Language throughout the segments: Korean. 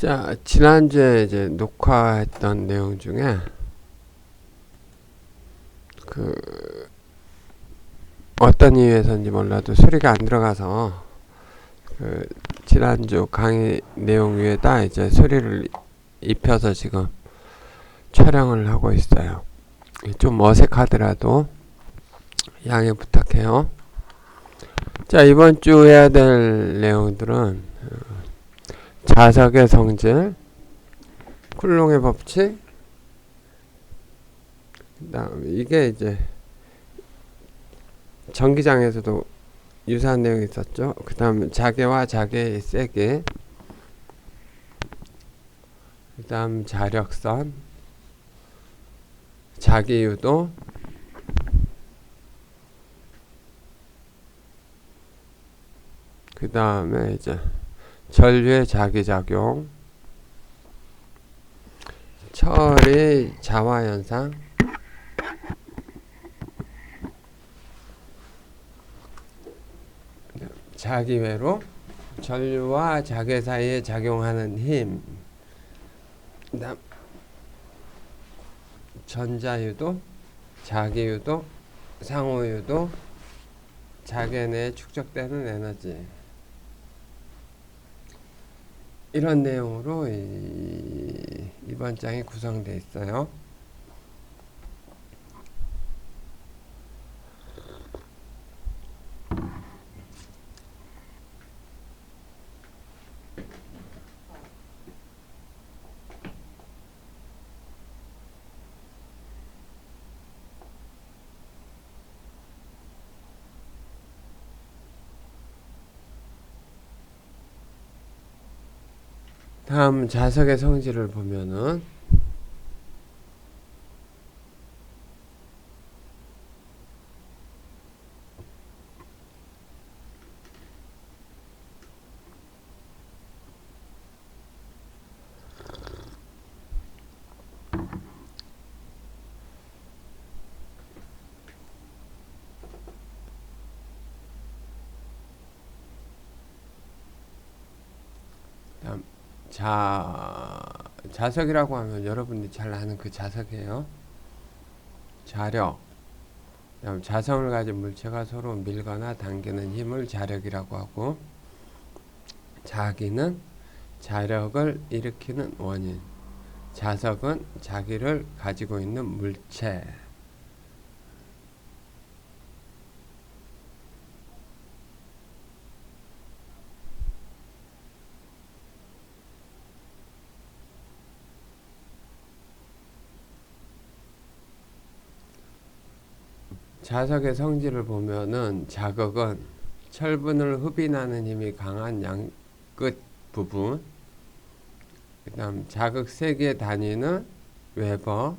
자, 지난주에 이제 녹화했던 내용 중에 그 어떤 이유에서인지 몰라도 소리가 안 들어가서 그 지난주 강의 내용 위에다 이제 소리를 입혀서 지금 촬영을 하고 있어요. 좀 어색하더라도 양해 부탁해요. 자, 이번 주 해야 될 내용들은 자석의 성질, 쿨롱의 법칙, 그다음 이게 이제 전기장에서도 유사한 내용이 있었죠. 그 다음 자개와 자개의 세개, 그 다음 자력선, 자기유도, 그 다음에 이제 전류의 자기작용, 철의 자화현상, 자기회로, 전류와 자개 사이에 작용하는 힘, 그다음 전자유도, 자기유도, 상호유도, 자개 내에 축적되는 에너지, 이런 내용으로 이번 장이 구성되어 있어요. 다음 자석의 성질을 보면은 다음 자석이라고 하면 여러분들이 잘 아는 그 자석이에요. 자력, 그다음 자성을 가진 물체가 서로 밀거나 당기는 힘을 자력이라고 하고, 자기는 자력을 일으키는 원인, 자석은 자기를 가지고 있는 물체. 자석의 성질을 보면은 자극은 철분을 흡인하는 힘이 강한 양끝 부분, 그 다음 자극 세기의 단위는 웨버,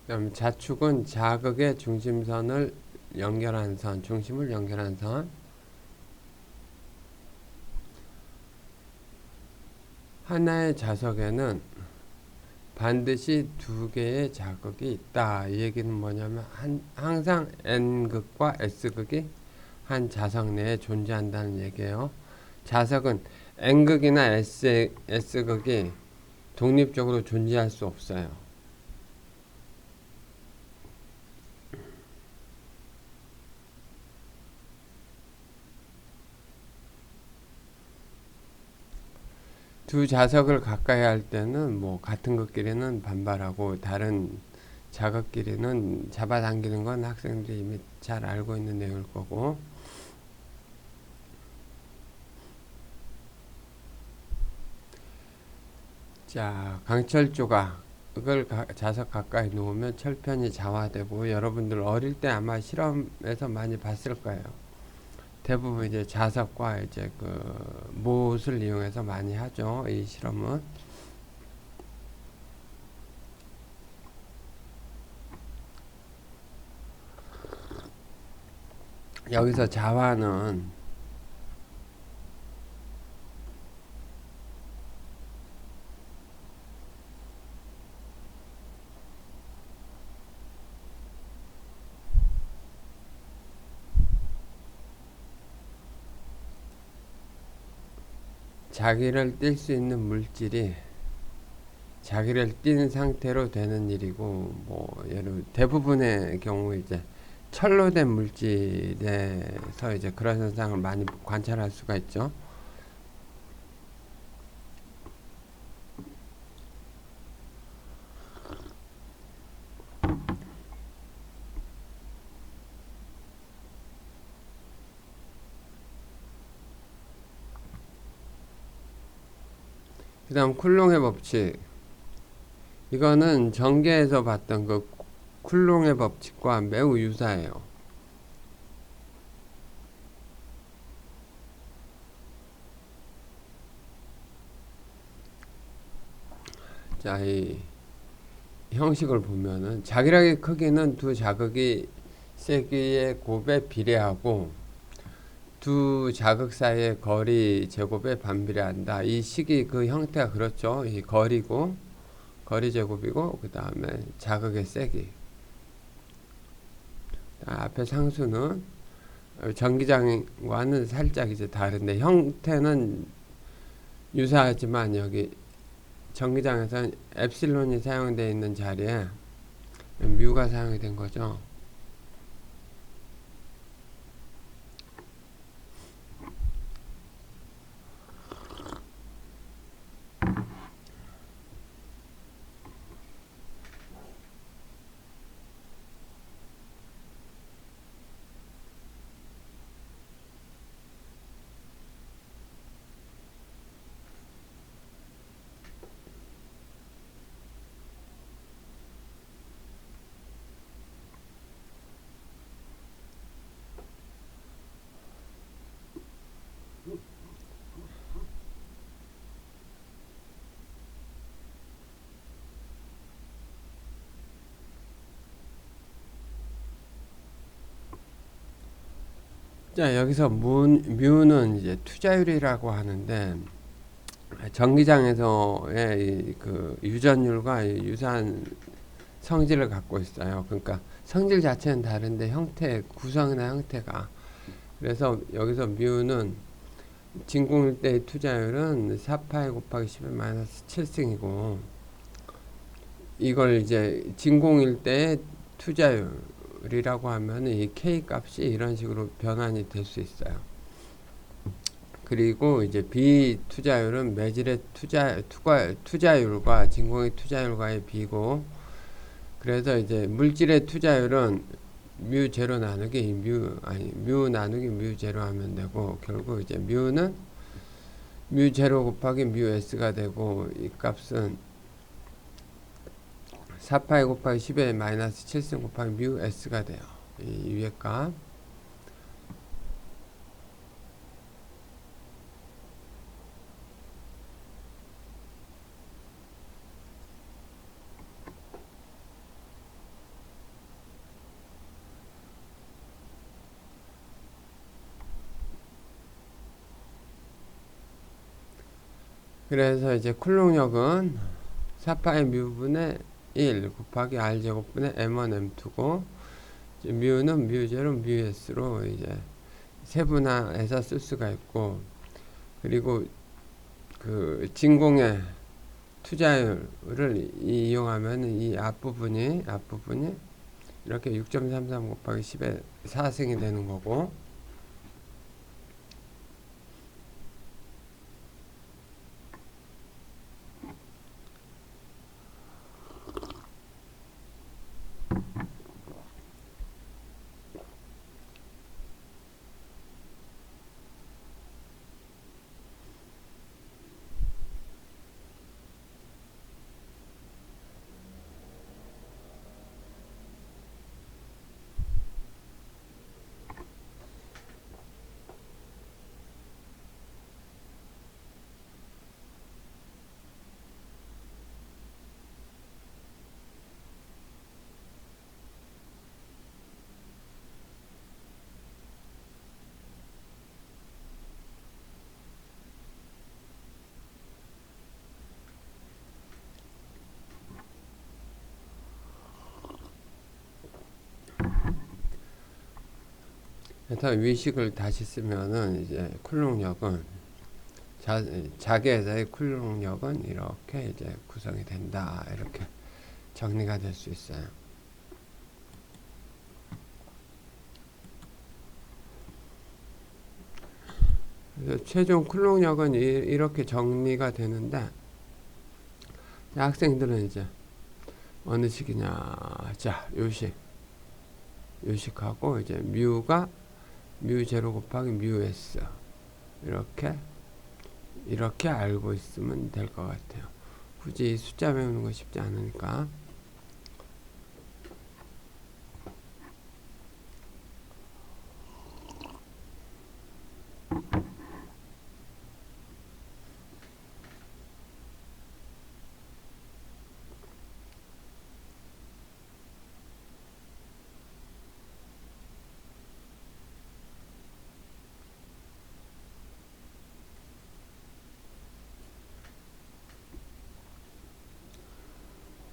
그 다음 자축은 자극의 중심선을 연결한 선, 중심을 연결한 선. 하나의 자석에는 반드시 두 개의 자극이 있다. 이 얘기는 뭐냐면 항상 N극과 S극이 한 자석 내에 존재한다는 얘기예요. 자석은 N극이나 S극이 독립적으로 존재할 수 없어요. 두 자석을 가까이 할 때는 뭐 같은 것끼리는 반발하고 다른 자극끼리는 잡아당기는 건 학생들이 이미 잘 알고 있는 내용일 거고, 자, 강철 조각을 자석 가까이 놓으면 철편이 자화되고, 여러분들 어릴 때 아마 실험에서 많이 봤을 거예요. 대부분 이제 자석과 이제 그 못을 이용해서 많이 하죠. 이 실험은. 여기서 자화는 자기를 띨 수 있는 물질이 자기를 띈 상태로 되는 일이고, 뭐 예를 대부분의 경우 이제 철로 된 물질에서 이제 그런 현상을 많이 관찰할 수가 있죠. 그 다음 쿨롱의 법칙. 이거는 전기에서 봤던 그 쿨롱의 법칙과 매우 유사해요. 자, 이 형식을 보면은 자기락의 크기는 두 자극이 세기의 곱에 비례하고 두 자극 사이의 거리 제곱에 반비례한다. 이 식이 그 형태가 그렇죠. 이 거리고 거리 제곱이고 그 다음에 자극의 세기. 앞에 상수는 전기장과는 살짝 이제 다른데 형태는 유사하지만 여기 전기장에서는 엡실론이 사용되어 있는 자리에 뮤가 사용이 된 거죠. 자, 여기서 뮤는 이제 투자율이라고 하는데 전기장에서의 그 유전율과 유사한 성질을 갖고 있어요. 그러니까 성질 자체는 다른데 구성이나 형태가. 그래서 여기서 뮤는 진공일 때의 투자율은 4파이 곱하기 10의 마이너스 7승이고, 이걸 이제 진공일 때의 투자율이라고 하면 이 K 값이 이런 식으로 변환이 될 수 있어요. 그리고 이제 비투자율은 매질의 투자율과 진공의 투자율과의 비고, 그래서 이제 물질의 투자율은 뮤 제로 나누기 뮤 나누기 뮤 제로 하면 되고, 결국 이제 뮤는 뮤 제로 곱하기 뮤 s가 되고, 이 값은 4파이 곱하기 10의 마이너스 7승 곱하기 뮤 s가 돼요. 이 위의 값. 그래서 이제 쿨롱력은 4파이 뮤분의 1 곱하기 r 제곱분의 m1 m2고, 뮤는 뮤0 뮤s로 이제 세분화해서 쓸 수가 있고, 그리고 그 진공의 투자율을 이용하면 이 앞부분이 이렇게 6.33 곱하기 10의 4승이 되는 거고, 그래서 위식을 다시 쓰면은 이제 쿨롱력은 자개에서의 쿨롱력은 이렇게 이제 구성이 된다. 이렇게 정리가 될 수 있어요. 그래서 최종 쿨롱력은 이렇게 정리가 되는데, 학생들은 이제 어느 식이냐. 자, 요식하고 이제 뮤가 뮤 제로 곱하기 뮤 s 이렇게 알고 있으면 될 것 같아요. 굳이 숫자 배우는 거 쉽지 않으니까.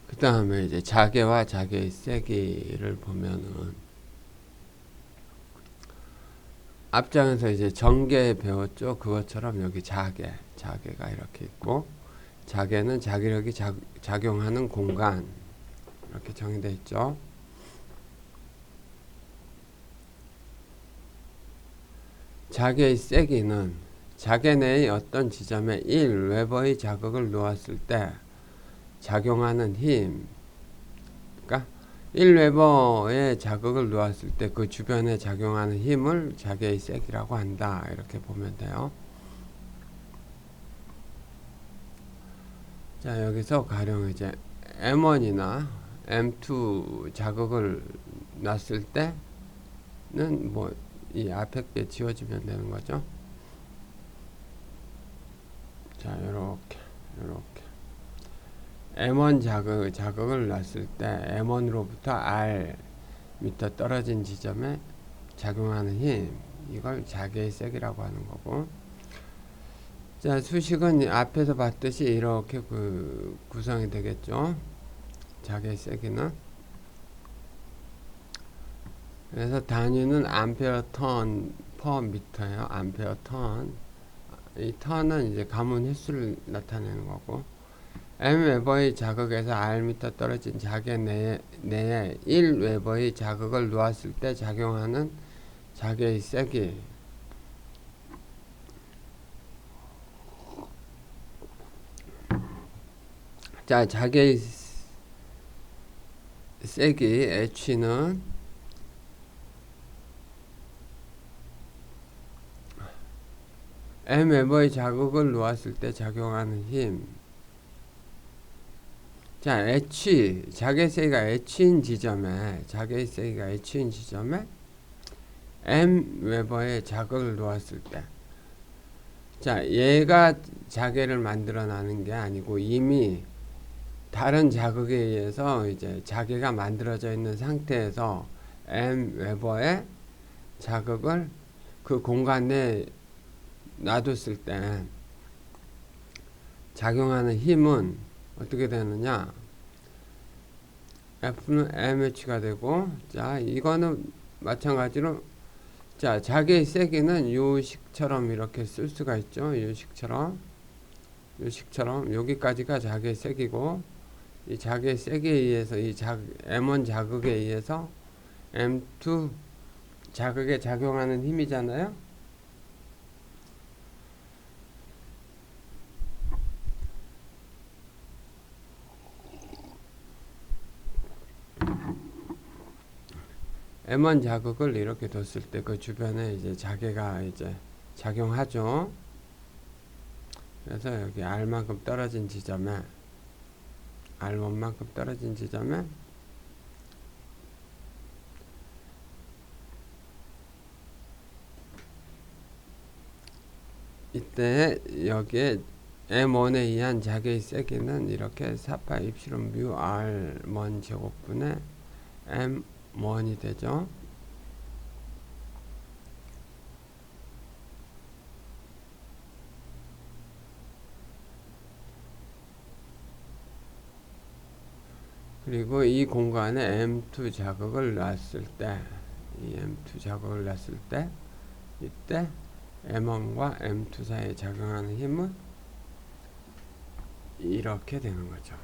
그 다음에 이제 자개와 자개의 세기를 보면은, 앞장에서 이제 전개 배웠죠. 그것처럼 여기 자개가 이렇게 있고, 자개는 자기력이 작용하는 공간, 이렇게 정의되어 있죠. 자개의 세기는 자개 내의 어떤 지점에 1웨버의 자극을 놓았을 때 작용하는 힘, 그러니까 1웨버의 자극을 놓았을 때 그 주변에 작용하는 힘을 자개의 세기라고 한다. 이렇게 보면 돼요. 자, 여기서 가령 이제 M1이나 M2 자극을 놨을 때는 뭐 이 앞에 게 지워지면 되는 거죠. 자, 요렇게 M1 자극을 놨을 때 M1으로부터 R 미터 떨어진 지점에 작용하는 힘, 이걸 자개의 세기라고 하는 거고, 자, 수식은 앞에서 봤듯이 이렇게 구성이 되겠죠. 자개의 세기는. 그래서 단위는 암페어 턴 퍼 미터예요. 암페어 턴. 이 턴은 이제 가문 횟수를 나타내는 거고, m웨버의 자극에서 r미터 떨어진 자개 내에 1웨버의 자극을 놓았을 때 작용하는 자개의 세기. 자, 자개의 세기 h는 m웨버의 자극을 놓았을 때 작용하는 힘. 자, 자개의 세기가 h인 지점에 m웨버의 자극을 놓았을 때, 자, 얘가 자개를 만들어내는 게 아니고 이미 다른 자극에 의해서 이제 자개가 만들어져 있는 상태에서 m웨버의 자극을 그 공간 내에 놔뒀을 때 작용하는 힘은 어떻게 되느냐. F는 mh가 되고, 자, 이거는 마찬가지로, 자, 자개의 세기는 요식처럼 이렇게 쓸 수가 있죠. 요식처럼 여기까지가 자개의 세기고, 이 자개의 세기에 의해서 M1 자극에 의해서 M2 자극에 작용하는 힘이잖아요. M1 자극을 이렇게 뒀을 때 그 주변에 이제 자개가 이제 작용하죠. 그래서 여기 R만큼 떨어진 지점에, R1만큼 떨어진 지점에 이때 여기에 M1에 의한 자개의 세기는 이렇게 4파 입실은 뮤 R1 제곱분의 M1이 되죠. 그리고 이 공간에 M2 자극을 놨을 때, 이때 M1과 M2 사이에 작용하는 힘은 이렇게 되는 거죠.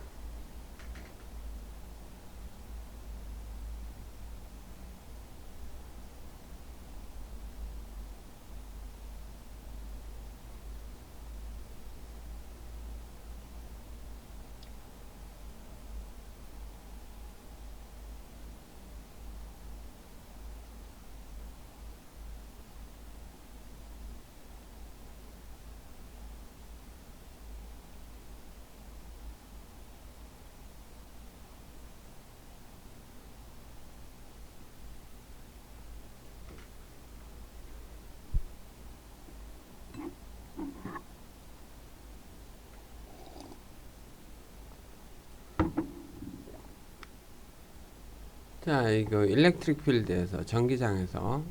자, 이거 일렉트릭 필드에서 전기장에서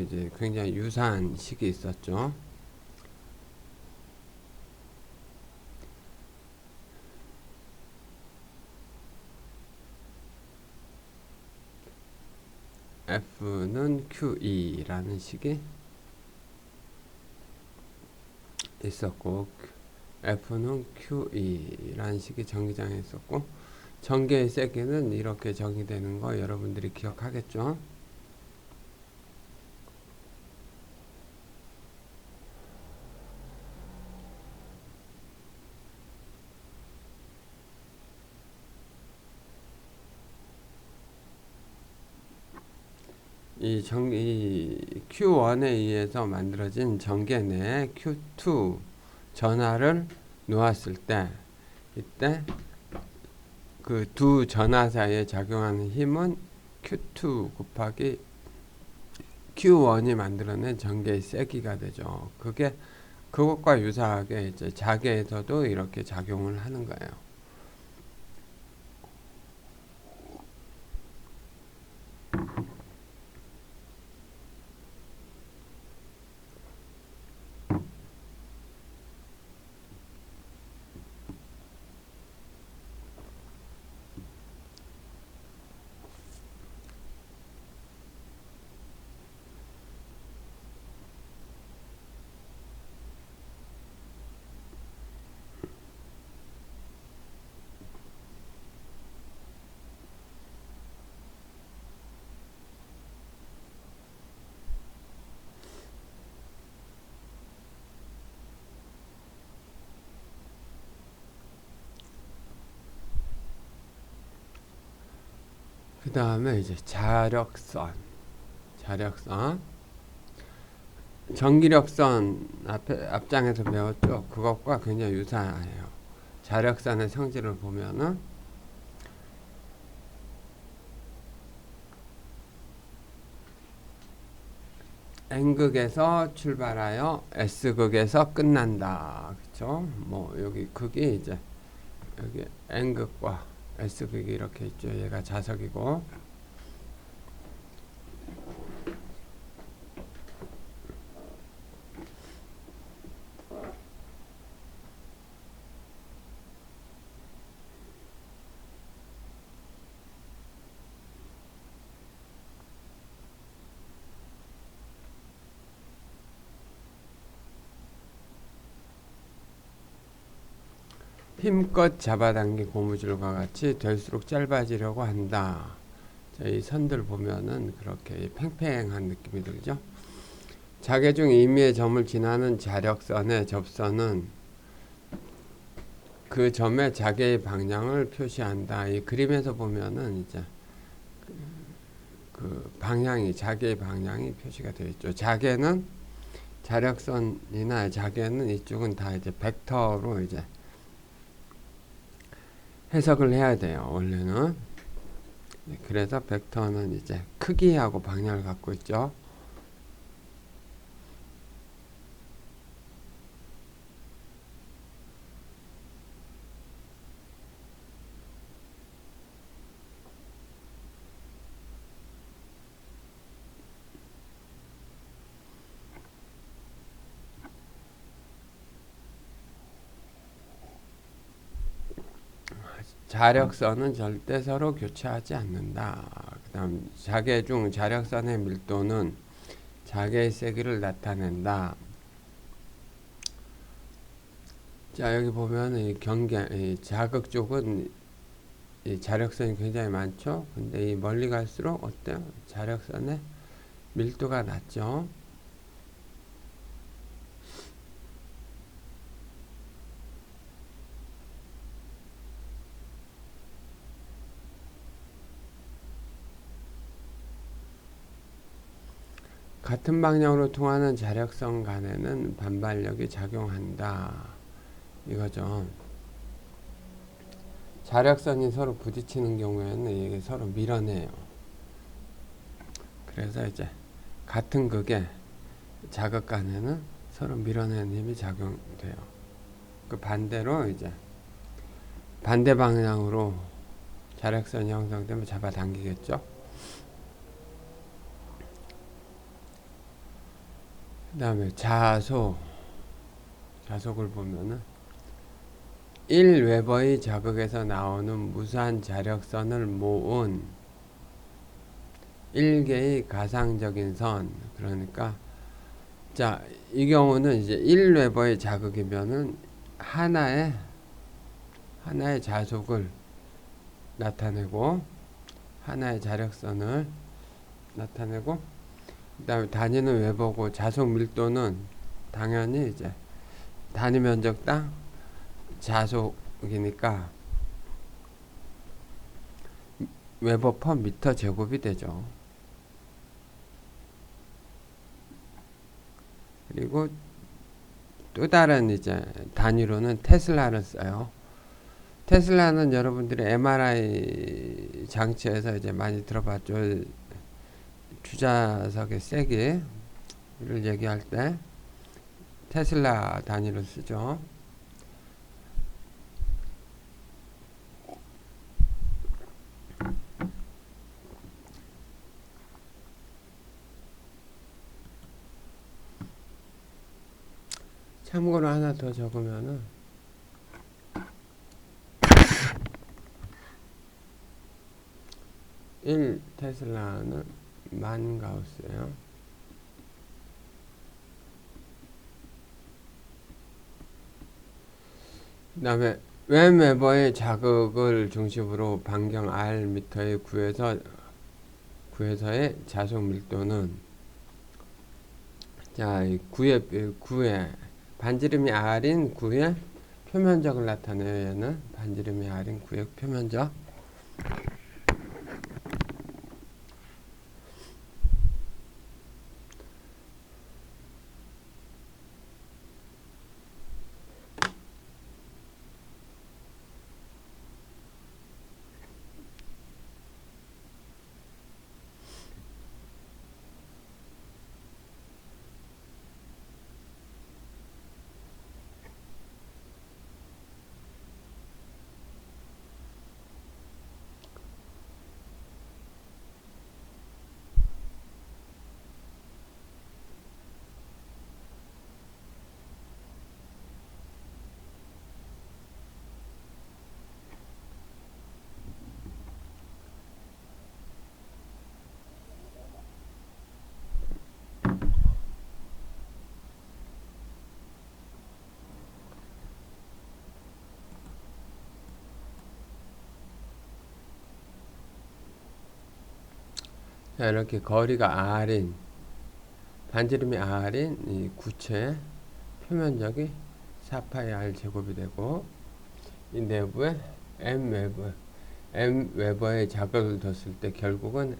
이제 굉장히 유사한 식이 있었죠. F는 QE라는 식이 있었고, F는 QE라는 식이 전기장에 있었고, 전개의 세기는 이렇게 정의되는 거 여러분들이 기억하겠죠? 이 Q1에 의해서 만들어진 전개 내에 Q2 전하를 놓았을 때, 이때 그 두 전하 사이에 작용하는 힘은 Q2 곱하기 Q1이 만들어낸 전개의 세기가 되죠. 그것과 유사하게 이제 자개에서도 이렇게 작용을 하는 거예요. 그 다음에 이제 자력선. 전기력선 앞장에서 배웠죠. 그것과 굉장히 유사해요. 자력선의 성질을 보면은 N극에서 출발하여 S극에서 끝난다. 그쵸? 뭐 여기 극이 이제 여기 N극과 S극이 이렇게 있죠. 얘가 자석이고, 힘껏 잡아당긴 고무줄과 같이 될수록 짧아지려고 한다. 이 선들 보면은 그렇게 팽팽한 느낌이 들죠. 자개중 임의의 점을 지나는 자력선의 접선은 그 점의 자개의 방향을 표시한다. 이 그림에서 보면은 이제 그 방향이, 자개의 방향이 표시가 되어 있죠. 자력선이나 자개는 이쪽은 다 이제 벡터로 이제 해석을 해야 돼요. 원래는. 그래서 벡터는 이제 크기하고 방향을 갖고 있죠. 자력선은 절대 서로 교차하지 않는다. 그 다음 자개 중 자력선의 밀도는 자개의 세기를 나타낸다. 자, 여기 보면 이 자극 쪽은 이 자력선이 굉장히 많죠. 근데 이 멀리 갈수록 어때요? 자력선의 밀도가 낮죠. 같은 방향으로 통하는 자력선 간에는 반발력이 작용한다. 이거죠. 자력선이 서로 부딪히는 경우에는 이게 서로 밀어내요. 그래서 이제 같은 극의 자극 간에는 서로 밀어내는 힘이 작용돼요. 그 반대로 이제 반대 방향으로 자력선이 형성되면 잡아당기겠죠. 그 다음에 자속을 보면은 1웨버의 자극에서 나오는 무수한 자력선을 모은 1개의 가상적인 선. 그러니까 자, 이 경우는 이제 1웨버의 자극이면은 하나의 자속을 나타내고 하나의 자력선을 나타내고 그 다음에 단위는 웨버고 자속 밀도는 당연히 이제 단위 면적당 자속이니까 웨버 퍼 미터 제곱이 되죠. 그리고 또 다른 이제 단위로는 테슬라를 써요. 테슬라는 여러분들이 MRI 장치에서 이제 많이 들어봤죠. 주자석의 세기를 얘기할 때 테슬라 단위를 쓰죠. 참고로 하나 더 적으면은 1 테슬라는 10,000 가우스예요. 그 다음에 웹웨버의 자극을 중심으로 반경 Rm의 구에서의 자속 밀도는 자, 이 9의 반지름이 R인 9의 표면적을 나타내요. 얘는 반지름이 R인 9의 표면적. 자, 이렇게 거리가 R인 반지름이 R인 이 구체의 표면적이 4파이 R 제곱이 되고 이 내부에 M 웨버의 자극을 뒀을 때 결국은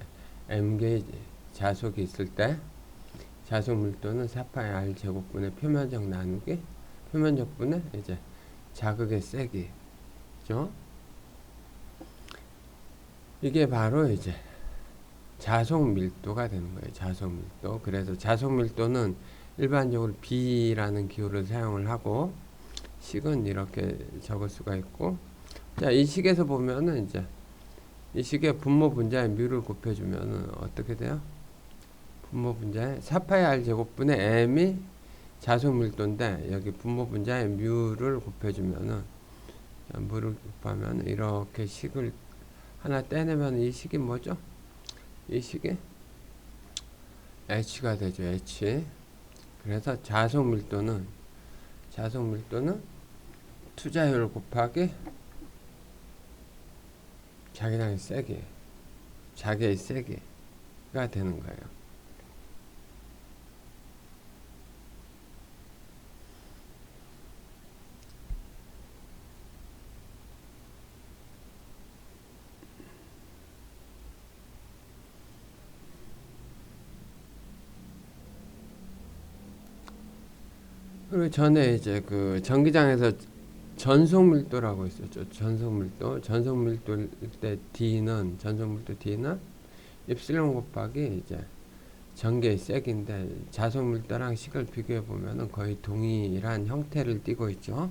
M개의 자속이 있을 때 자속 밀도는 4파이 R 제곱분의 표면적 나누기 표면적분의 이제 자극의 세기죠. 이게 바로 이제 자속 밀도가 되는 거예요. 자속 밀도. 그래서 자속 밀도는 일반적으로 B라는 기호를 사용을 하고 식은 이렇게 적을 수가 있고 자, 이 식에서 보면은 이제 이 식의 분모 분자의 뮤를 곱해주면은 어떻게 돼요? 분모 분자의 4파이 R 제곱분의 M이 자속 밀도인데 여기 분모 분자의 뮤를 곱해주면은 자, 뮤를 곱하면 이렇게 식을 하나 떼내면 이 식이 뭐죠? 이 식이 H가 되죠. H. 그래서 자속 밀도는 투자율 곱하기 자기의 세기가 되는 거예요. 그리고 전에 이제 그 전기장에서 전속 밀도라고 있었죠. 전속 밀도 때 전속 밀도 D는 입실론 곱하기 이제 전개의 세기인데, 자속 밀도랑 식을 비교해 보면은 거의 동일한 형태를 띠고 있죠.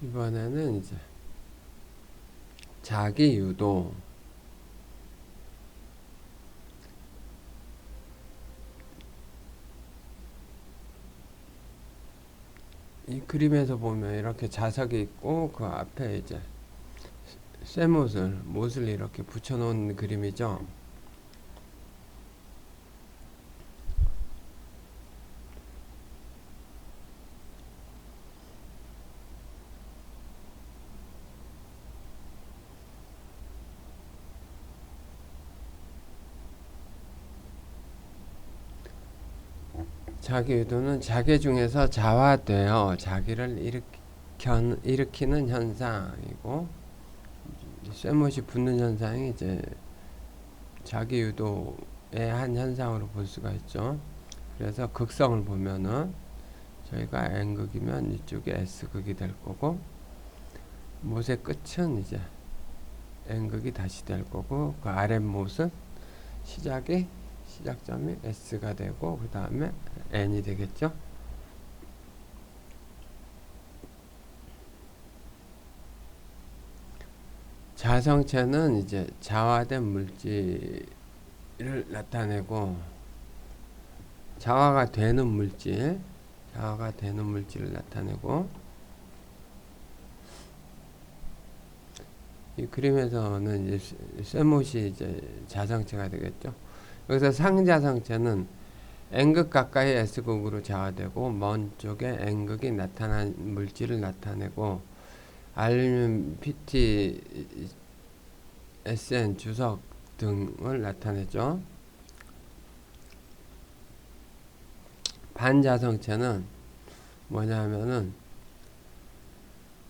이번에는 이제 자기 유도. 이 그림에서 보면 이렇게 자석이 있고 그 앞에 이제 못을 이렇게 붙여 놓은 그림이죠. 자기 유도는 자기 중에서 자화되어 자기를 일으키는 현상이고, 쇠못이 붙는 현상이 이제 자기 유도의 한 현상으로 볼 수가 있죠. 그래서 극성을 보면은 저희가 N극이면 이쪽에 S극이 될 거고, 못의 끝은 이제 N극이 다시 될 거고, 그 아랫못은 시작점이 S가 되고 그 다음에 N이 되겠죠. 자성체는 이제 자화된 물질을 나타내고, 자화가 되는 물질을 나타내고, 이 그림에서는 이제 쇠못이 이제 자성체가 되겠죠. 여기서 상자성체는 N극 가까이 S극으로 자화되고 먼 쪽에 N극이 나타난 물질을 나타내고, 알루미늄, PT, SN, 주석 등을 나타내죠. 반자성체는 뭐냐면은,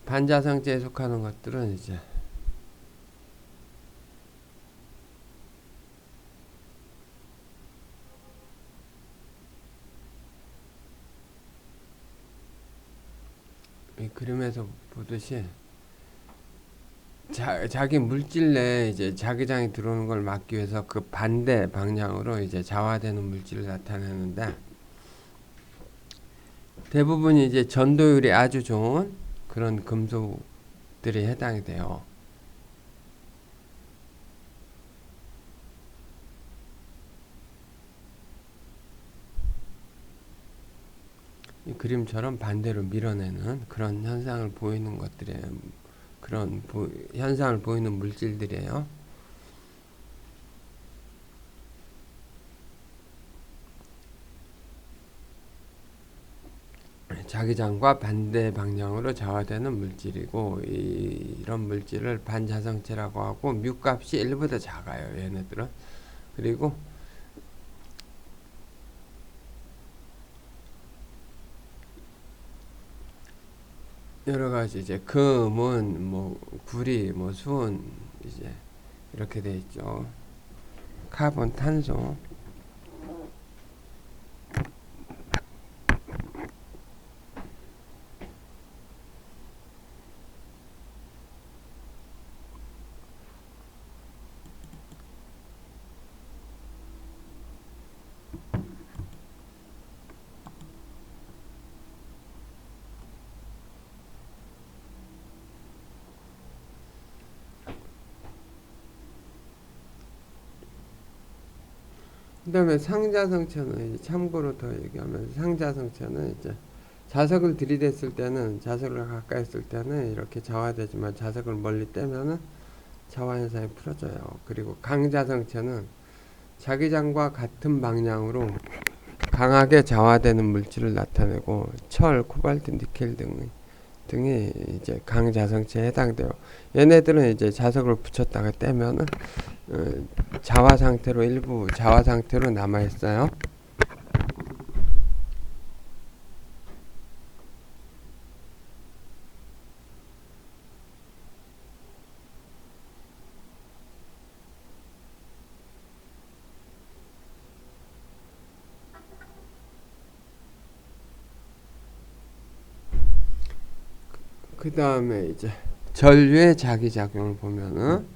반자성체에 속하는 것들은 이제 이 그림에서 보듯이 자기 물질 내에 이제 자기장이 들어오는 걸 막기 위해서 그 반대 방향으로 이제 자화되는 물질을 나타내는데, 대부분이 이제 전도율이 아주 좋은 그런 금속들이 해당이 돼요. 이 그림처럼 반대로 밀어내는 그런 현상을 보이는 것들이에요. 그런 현상을 보이는 물질들이에요. 자기장과 반대 방향으로 자화되는 물질이고, 이런 물질을 반자성체라고 하고, 뮤값이 1보다 작아요, 얘네들은. 그리고 여러가지 이제 금은 뭐 구리 뭐 수은 이제 이렇게 돼 있죠. 카본, 탄소. 그다음에 상자성체는 이제 참고로 더 얘기하면 상자성체는 이제 자석을 들이댔을 때는 자석을 가까이 했을 때는 이렇게 자화되지만 자석을 멀리 떼면은 자화 현상이 풀어져요. 그리고 강자성체는 자기장과 같은 방향으로 강하게 자화되는 물질을 나타내고 철, 코발트, 니켈 등이 이제 강자성체에 해당돼요. 얘네들은 이제 자석을 붙였다가 떼면은 자화 상태로 일부 자화 상태로 남아 있어요. 그 다음에 이제 전류의 자기작용을 보면은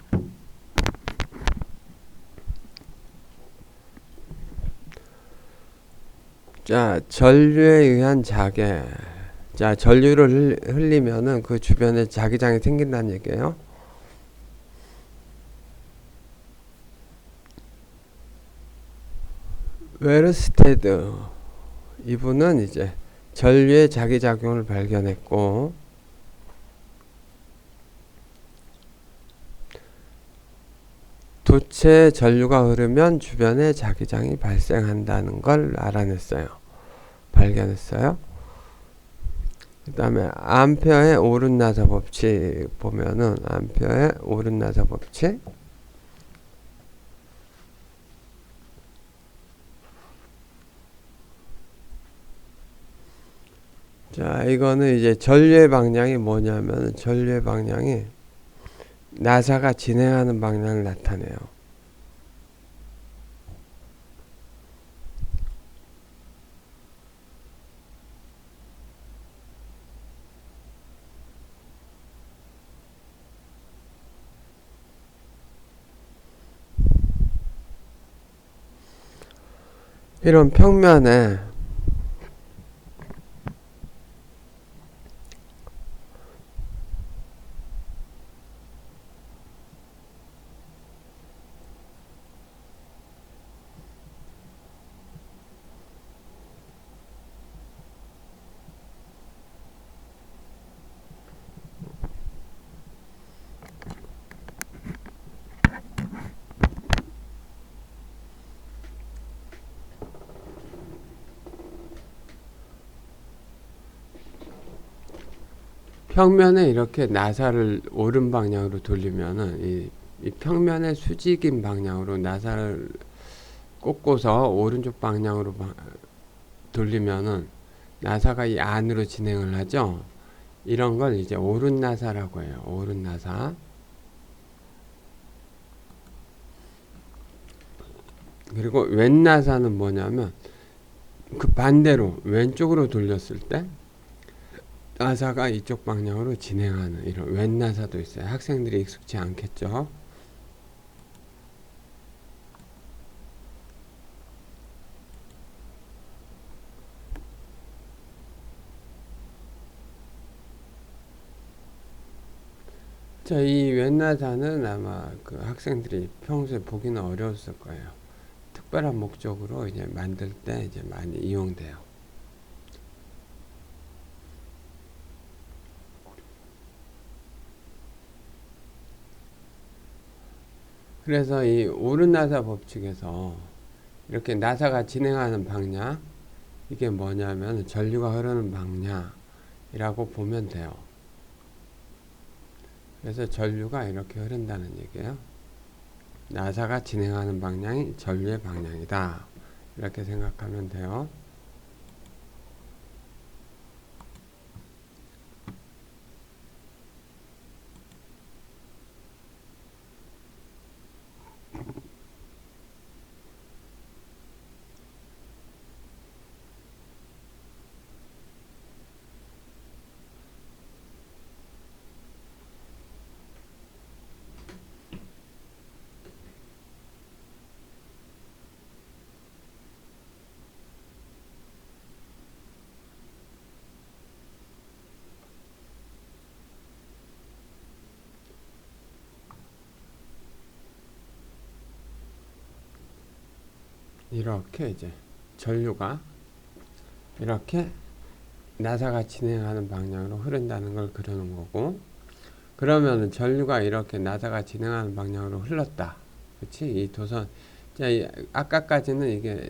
자, 전류에 의한 자개. 자, 전류를 흘리면은 그 주변에 자기장이 생긴다는 얘기예요. 웨르스테드 이분은 이제 전류의 자기작용을 발견했고, 도체 전류가 흐르면 주변에 자기장이 발생한다는 걸 알아냈어요. 발견했어요. 그 다음에 암페어의 오른나사 법칙 보면은 암페어의 오른나사 법칙. 자, 이거는 이제 전류의 방향이 뭐냐면 전류의 방향이 나사가 진행하는 방향을 나타내요. 이런 평면에 이렇게 나사를 오른 방향으로 돌리면은 이 평면의 수직인 방향으로 나사를 꽂고서 오른쪽 방향으로 돌리면은 나사가 이 안으로 진행을 하죠. 이런 걸 이제 오른 나사라고 해요. 오른 나사. 그리고 왼 나사는 뭐냐면 그 반대로 왼쪽으로 돌렸을 때 나사가 이쪽 방향으로 진행하는 이런 왼 나사도 있어요. 학생들이 익숙치 않겠죠. 자, 이 왼 나사는 아마 그 학생들이 평소에 보기는 어려웠을 거예요. 특별한 목적으로 이제 만들 때 이제 많이 이용돼요. 그래서 이 오른 나사 법칙에서 이렇게 나사가 진행하는 방향, 이게 뭐냐면 전류가 흐르는 방향이라고 보면 돼요. 그래서 전류가 이렇게 흐른다는 얘기예요. 나사가 진행하는 방향이 전류의 방향이다. 이렇게 생각하면 돼요. 이렇게 이제 전류가 이렇게 나사가 진행하는 방향으로 흐른다는 걸 그려놓은 거고, 그러면은 전류가 이렇게 나사가 진행하는 방향으로 흘렀다. 그치? 이 도선. 자, 아까까지는 이게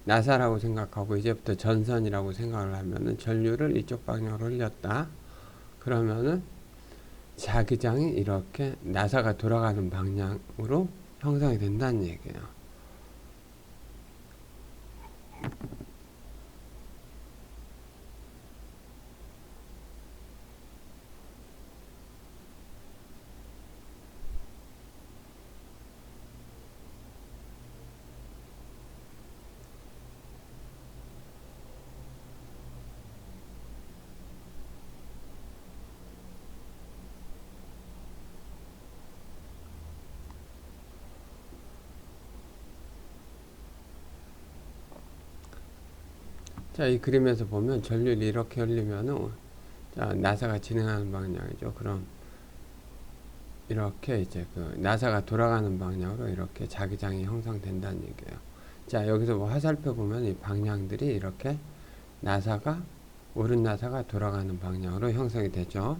나사라고 생각하고 이제부터 전선이라고 생각을 하면은 전류를 이쪽 방향으로 흘렸다. 그러면은 자기장이 이렇게 나사가 돌아가는 방향으로 형성이 된다는 얘기예요. 자, 이 그림에서 보면 전류를 이렇게 흘리면은, 자, 나사가 진행하는 방향이죠. 그럼 이렇게 이제 그 나사가 돌아가는 방향으로 이렇게 자기장이 형성된다는 얘기예요. 자, 여기서 뭐 화살표 보면 이 방향들이 이렇게 나사가, 오른 나사가 돌아가는 방향으로 형성이 되죠.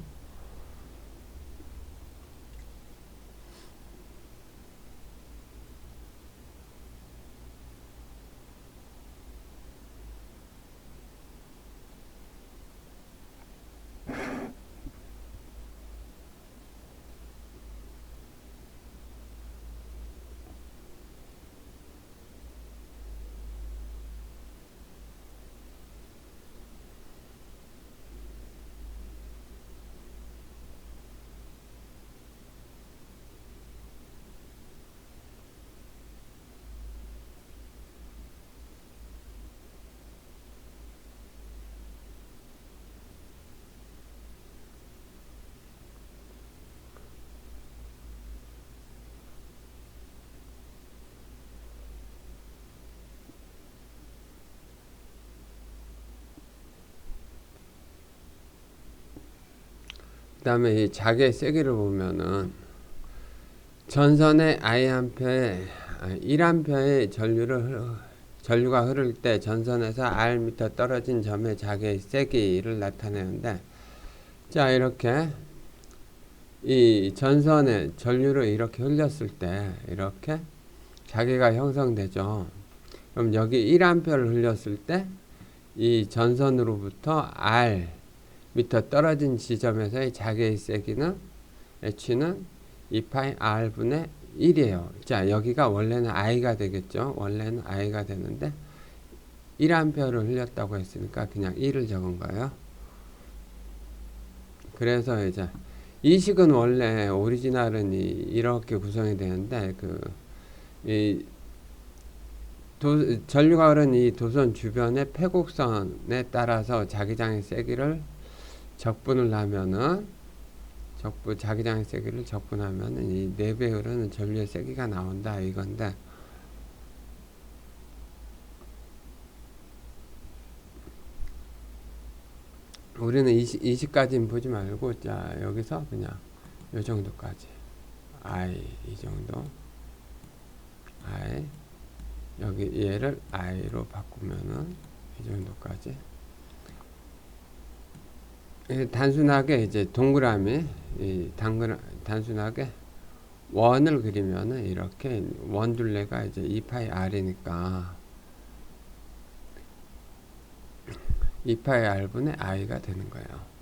그 다음에 이 자개의 세기를 보면은 전선의 I암페에 1암페의 전류가 흐를 때 전선에서 Rm 떨어진 점의 자개의 세기를 나타내는데, 자, 이렇게 이 전선에 전류를 이렇게 흘렸을 때 이렇게 자개가 형성되죠. 그럼 여기 1A를 흘렸을 때 이 전선으로부터 R 미터 떨어진 지점에서의 자개의 세기는 H는 2파이 R분의 1이에요. 자, 여기가 원래는 I가 되겠죠. 원래는 I가 되는데 1A를 흘렸다고 했으니까 그냥 1을 적은 거예요. 그래서 이제 이 식은 원래 오리지널은 이렇게 구성이 되는데, 이 전류가 흐른 이 도선 주변의 패곡선에 따라서 자기장의 세기를 적분을 하면은, 자기장의 세기를 적분하면은 이 4배 흐르는 전류의 세기가 나온다 이건데, 우리는 20까지는 보지 말고, 자, 여기서 그냥 요 정도까지. I, 이 정도. I. 여기 얘를 I로 바꾸면은 이 정도까지. 단순하게 이제 동그라미, 단순하게 원을 그리면은 이렇게 원둘레가 이제 2파이 R이니까 2파이 R분의 I가 되는 거예요.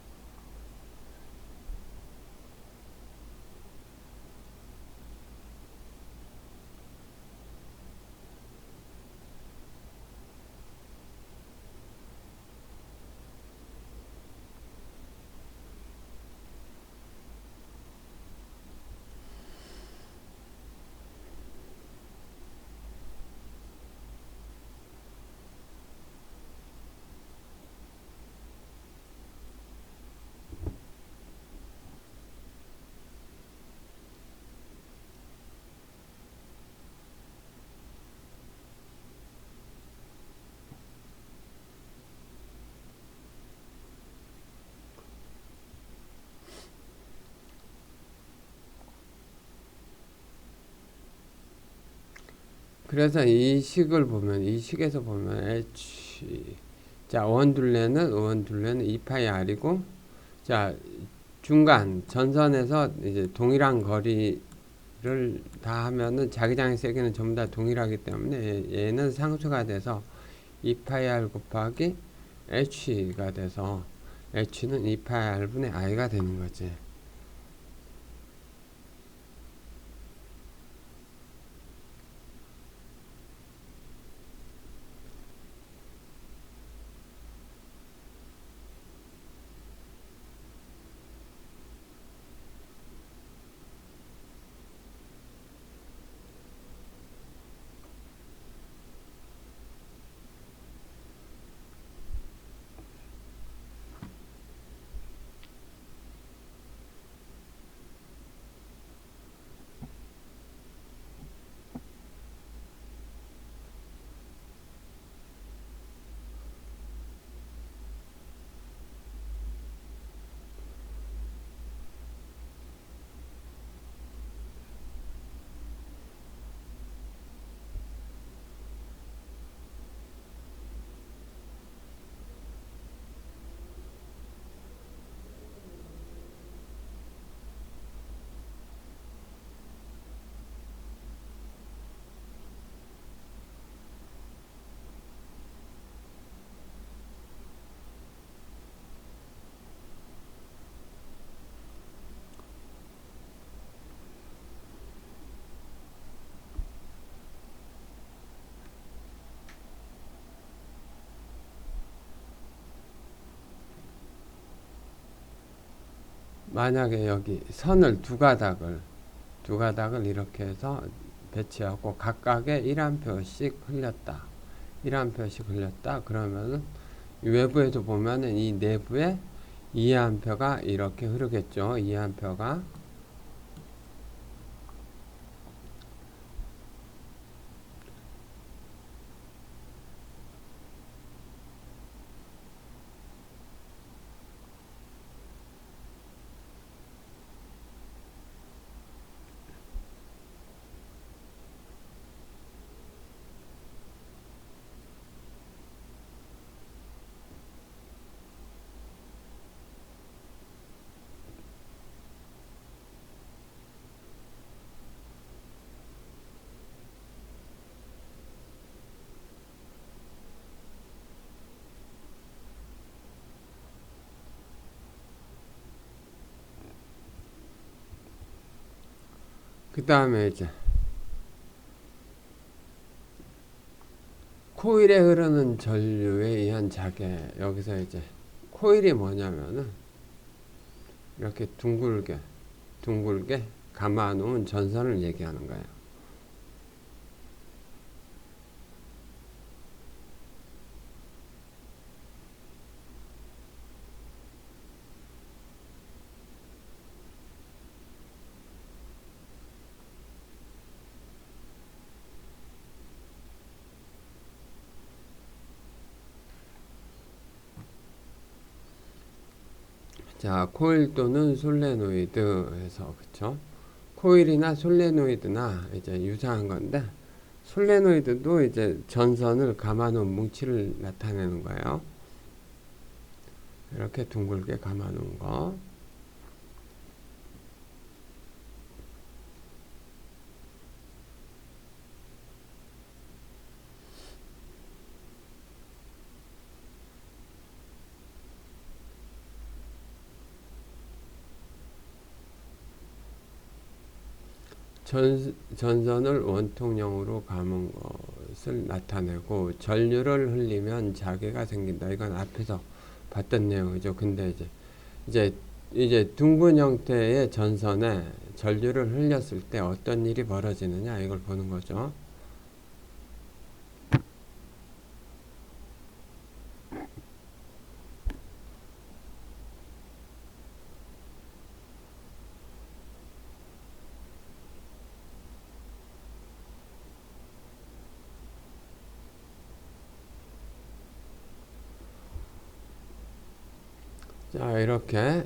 그래서 이 식을 보면, 이 식에서 보면 자, 원둘레는 2파이 r이고, 자, 중간 전선에서 이제 동일한 거리를 다 하면은 자기장의 세기는 전부 다 동일하기 때문에 얘는 상수가 돼서 2파이 r 곱하기 h가 돼서 h는 2파이 r분의 i가 되는 거지. 만약에 여기 선을 두 가닥을 이렇게 해서 배치하고 각각에 1A씩 흘렸다. 1A씩 흘렸다. 그러면은 외부에도 보면은 이 내부에 2A가 이렇게 흐르겠죠. 2A가. 그 다음에 이제 코일에 흐르는 전류에 의한 자개. 여기서 이제 코일이 뭐냐면은 이렇게 둥글게 감아 놓은 전선을 얘기하는 거예요. 자, 코일 또는 솔레노이드에서, 그쵸? 코일이나 솔레노이드나 이제 유사한 건데, 솔레노이드도 이제 전선을 감아놓은 뭉치를 나타내는 거예요. 이렇게 둥글게 감아놓은 거. 전선을 원통형으로 감은 것을 나타내고 전류를 흘리면 자개가 생긴다. 이건 앞에서 봤던 내용이죠. 근데 이제 둥근 형태의 전선에 전류를 흘렸을 때 어떤 일이 벌어지느냐 이걸 보는 거죠. 자, 이렇게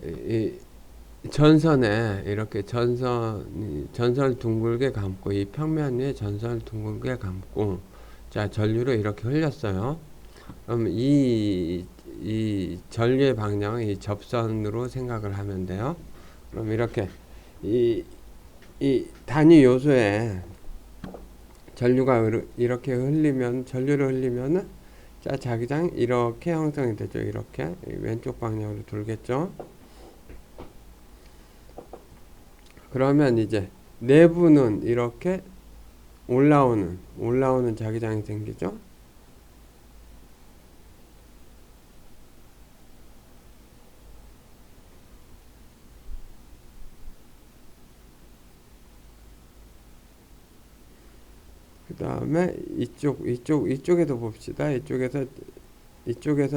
전선에 이렇게 전선을 둥글게 감고 이 평면 위에 전선을 둥글게 감고 자 전류를 이렇게 흘렸어요. 그럼 이 전류의 방향은 이 접선으로 생각을 하면 돼요. 그럼 이렇게 이 단위 요소에 전류가 이렇게 전류를 흘리면은 자 자기장이 이렇게 형성이 되죠. 이렇게 왼쪽 방향으로 돌겠죠. 그러면 이제 내부는 이렇게 올라오는 자기장이 생기죠. 그 다음에 이쪽에도 봅시다. 이쪽에서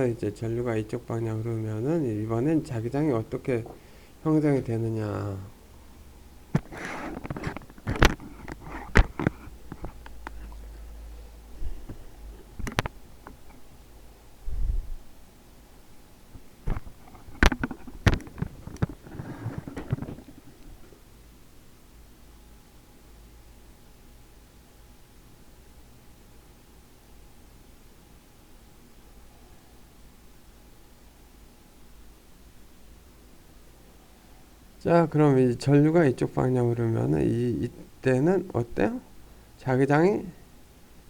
이제 전류가 이쪽 방향으로 오면은 이번엔 자기장이 어떻게 형성이 되느냐. 자, 그럼 이 전류가 이쪽 방향으로 오면은 이때는 어때요? 자기장이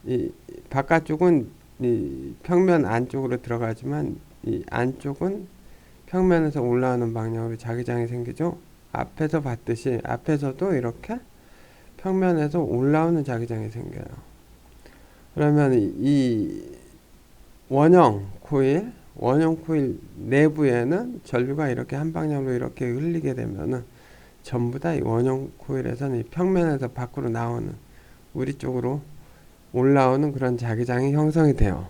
이 바깥쪽은 이 평면 안쪽으로 들어가지만 이 안쪽은 평면에서 올라오는 방향으로 자기장이 생기죠. 앞에서 봤듯이 앞에서도 이렇게 평면에서 올라오는 자기장이 생겨요. 그러면 이 원형 코일 내부에는 전류가 이렇게 한 방향으로 이렇게 흘리게 되면은 전부 다 이 원형 코일에서는 이 평면에서 밖으로 나오는 우리 쪽으로 올라오는 그런 자기장이 형성이 돼요.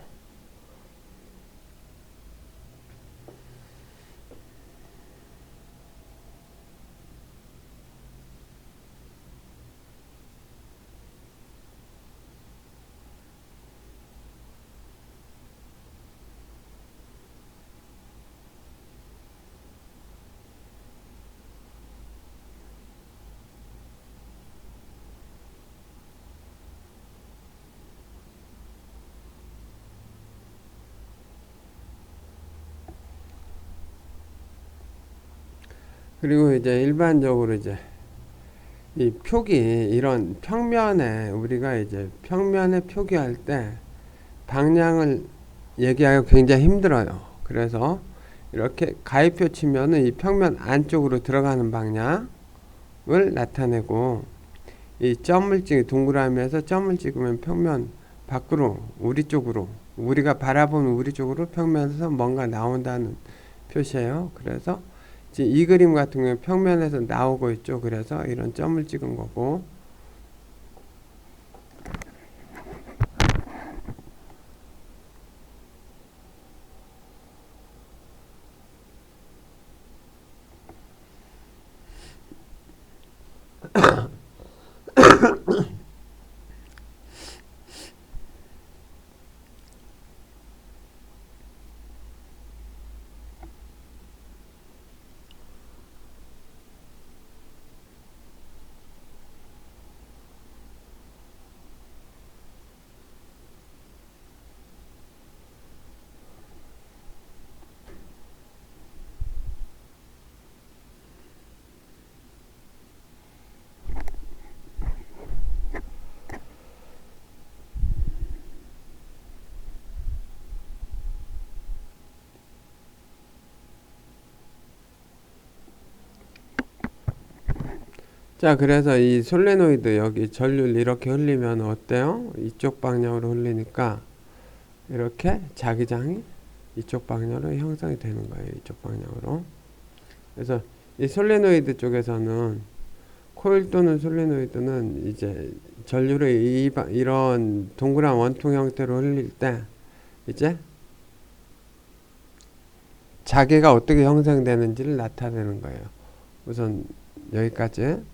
그리고 이제 일반적으로 이제 이 표기 이런 평면에 우리가 이제 평면에 표기할 때 방향을 얘기하기가 굉장히 힘들어요. 그래서 이렇게 가위표 치면은 이 평면 안쪽으로 들어가는 방향을 나타내고 이 동그라미에서 점을 찍으면 평면 밖으로 우리 쪽으로 우리가 바라보는 우리 쪽으로 평면에서 뭔가 나온다는 표시예요. 그래서 이제 이 그림 같은 경우는 평면에서 나오고 있죠. 그래서 이런 점을 찍은 거고 자 그래서 이 솔레노이드 여기 전류를 이렇게 흘리면 어때요? 이쪽 방향으로 흘리니까 이렇게 자기장이 이쪽 방향으로 형성이 되는 거예요. 이쪽 방향으로. 그래서 이 솔레노이드 쪽에서는 코일 또는 솔레노이드는 이제 전류를 이런 동그란 원통 형태로 흘릴 때 이제 자개가 어떻게 형성되는지를 나타내는 거예요. 우선 여기까지.